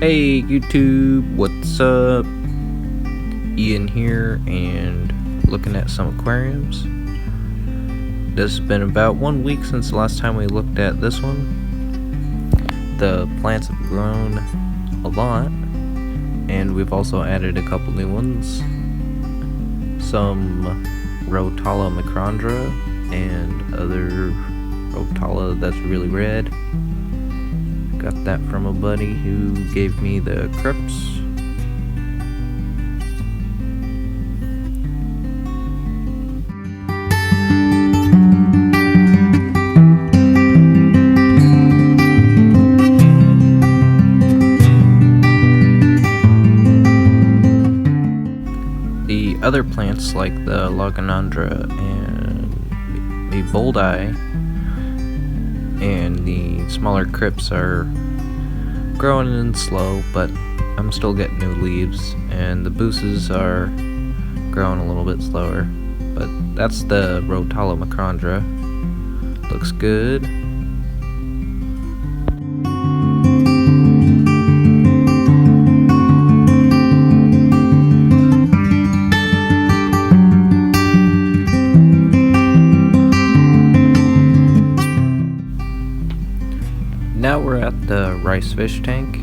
Hey YouTube, what's up? Ian here, and looking at some aquariums. This has been about 1 week since the last time we looked at this one. The plants have grown a lot, and we've also added a couple new ones. Some Rotala macrandra and other Rotala that's really red. Got that from a buddy who gave me the crypts. The other plants like the Loganandra and the Boldi and the smaller crypts are growing in slow, but I'm still getting new leaves, and the buces are growing a little bit slower. But that's the Rotala macrandra. Looks good. Now we're at the rice fish tank.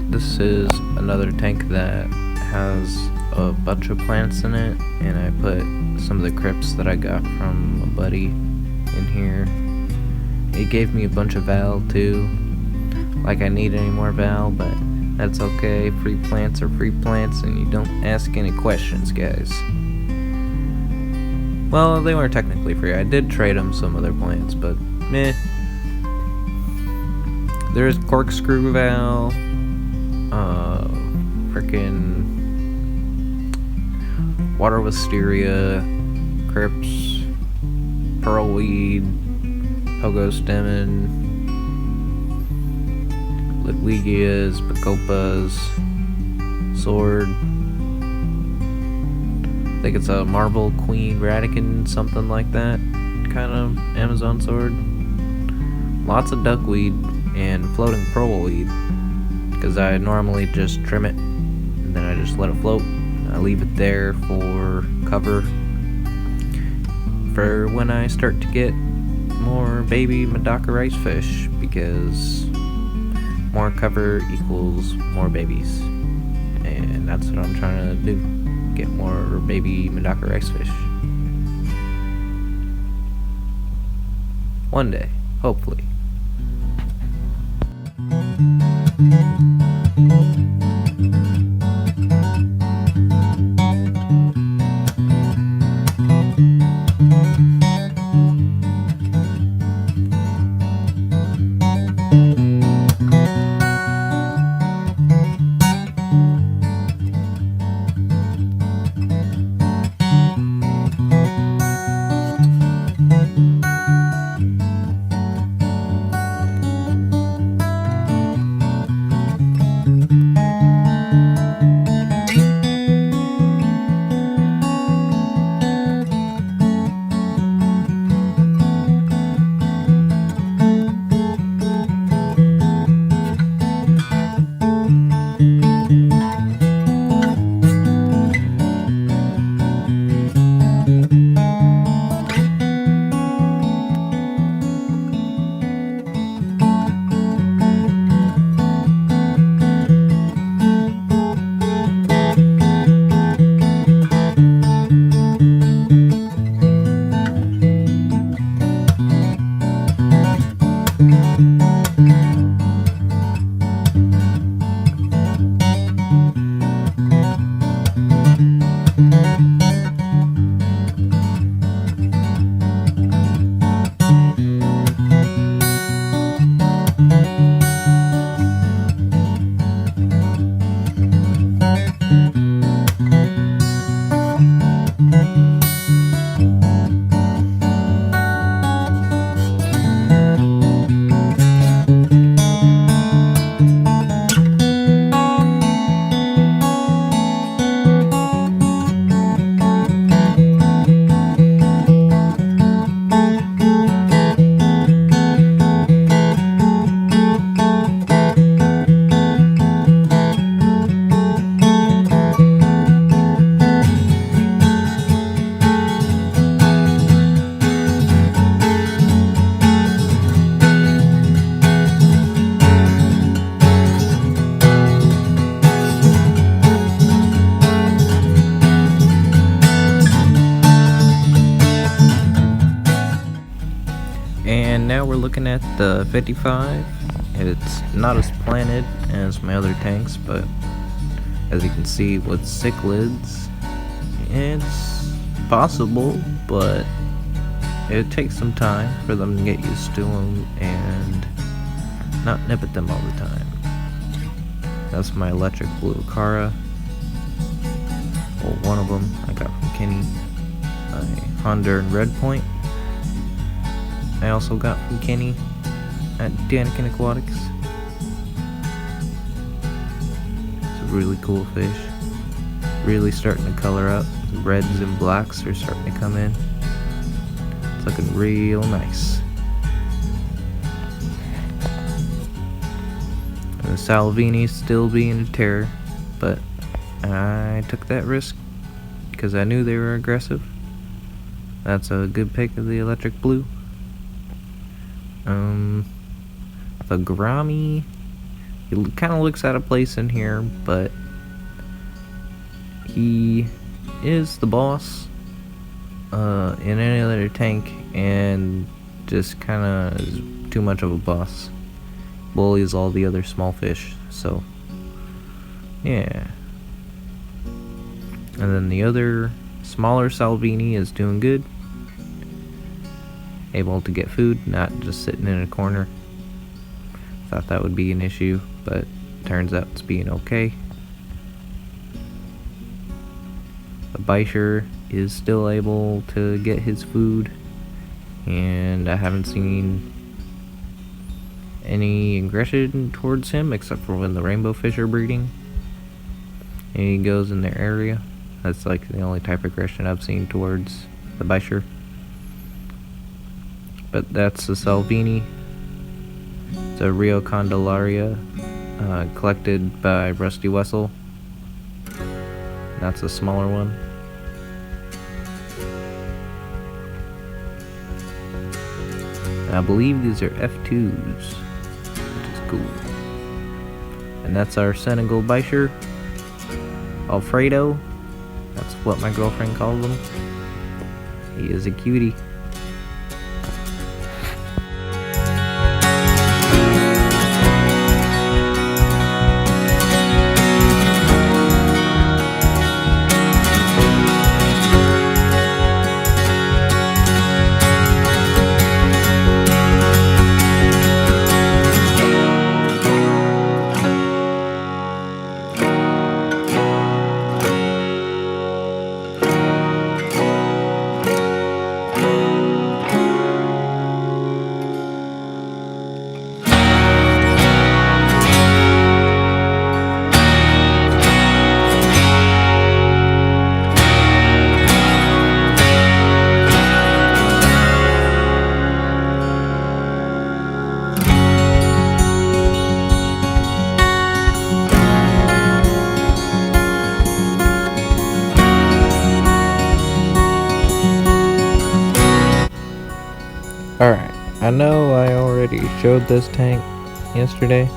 This is another tank that has a bunch of plants in it, and I put some of the crypts that I got from a buddy in here. He gave me a bunch of val too. Like I need any more val, but that's okay. Free plants are free plants, and you don't ask any questions, guys. Well, they weren't technically free. I did trade them some other plants, but meh. There's corkscrew val, frickin' water wisteria, crypts, pearlweed, pogo stemon, litwigias, bacopas, sword. I think it's a marble queen radican, something like that, kind of Amazon sword. Lots of duckweed and floating pearlweed, because I normally just trim it and then I just let it float. I leave it there for cover for when I start to get more baby Medaka rice fish, because more cover equals more babies, and that's what I'm trying to do, get more baby Medaka rice fish. One day, hopefully. we're looking at the 55. It's not as planted as my other tanks, but as you can see with cichlids, it's possible, but it takes some time for them to get used to them and not nip at them all the time. That's my electric blue Cara. Well, one of them I got from Kenny. My Honduran Red Point I also got from Kenny at Danikin Aquatics. It's a really cool fish. Really starting to color up. The reds and blacks are starting to come in. It's looking real nice. And the Salvini's still being a terror, but I took that risk because I knew they were aggressive. That's a good pick of the electric blue. The Gourami, he kind of looks out of place in here, but he is the boss in any other tank, and just kind of is too much of a boss. Bullies all the other small fish, so yeah. And then the other smaller Salvini is doing good. Able to get food, not just sitting in a corner. Thought that would be an issue, but turns out it's being okay. The Bisher is still able to get his food, and I haven't seen any aggression towards him except for when the rainbow fish are breeding and he goes in their area. That's like the only type of aggression I've seen towards the Bisher. But that's the Salvini. It's a Rio Candelaria, collected by Rusty Wessel. That's a smaller one. I believe these are F2s, which is cool. And that's our Senegal Bisher, Alfredo. That's what my girlfriend calls him. He is a cutie. Alright, I know I already showed this tank yesterday,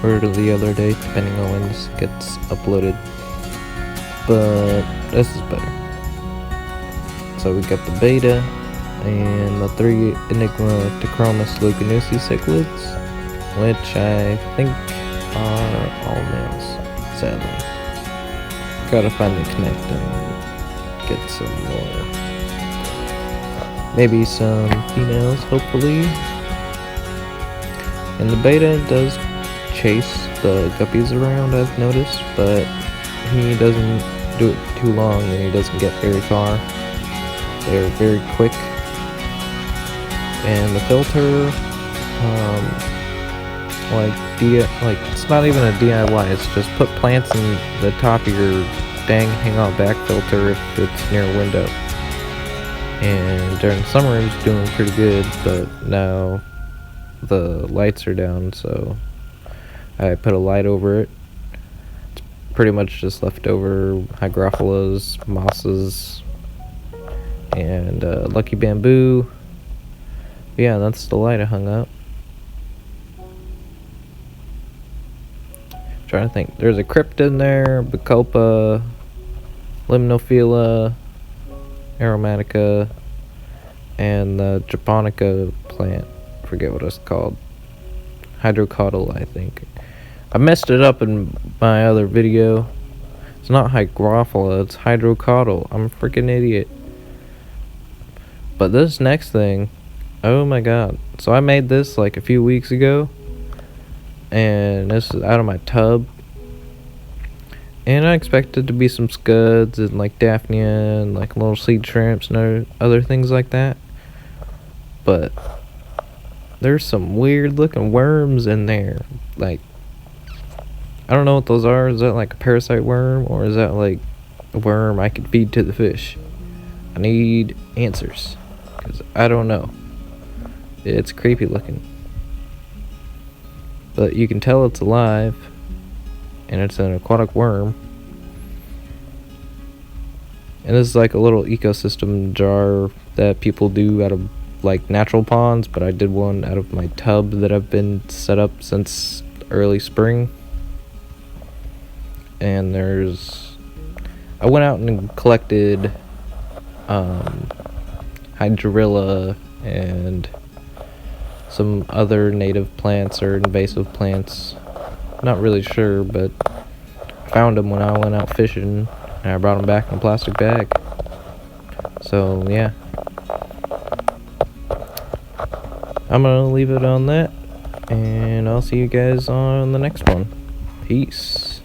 or the other day, depending on when this gets uploaded, but this is better. So we got the beta, and the 3 Enigma Tachromis Lucanusi cichlids, which I think are all males, sadly. Gotta finally connect and get some more. Maybe some females, hopefully. And the beta does chase the guppies around, I've noticed, but he doesn't do it too long and he doesn't get very far. They're very quick. And the filter, it's not even a DIY, it's just put plants in the top of your dang hangout back filter if it's near a window. And during summer it was doing pretty good, but now the lights are down, so I put a light over it. It's pretty much just leftover hygrophilas, mosses, and lucky bamboo. Yeah, that's the light I hung up. Trying to think. There's a crypt in there, bacopa, limnophila, aromatica, and the japonica plant forget what it's called. Hydrocaudal, I think. I messed it up in my other video. It's not Hygrophila, it's Hydrocaudal. I'm a freaking idiot. But this next thing, oh my god. So I made this like a few weeks ago. And this is out of my tub. And I expected to be some scuds and like Daphnia and like little sea shrimps and other things like that. But there's some weird looking worms in there. Like, I don't know what those are. Is that like a parasite worm, or is that like a worm I could feed to the fish? I need answers, because I don't know. It's creepy looking. But you can tell it's alive, and it's an aquatic worm. And this is like a little ecosystem jar that people do out of like natural ponds, but I did one out of my tub that I've been set up since early spring. And I went out and collected hydrilla and some other native plants or invasive plants. Not really sure, but I found them when I went out fishing, and I brought them back in a plastic bag. So yeah, I'm gonna leave it on that, and I'll see you guys on the next one. Peace.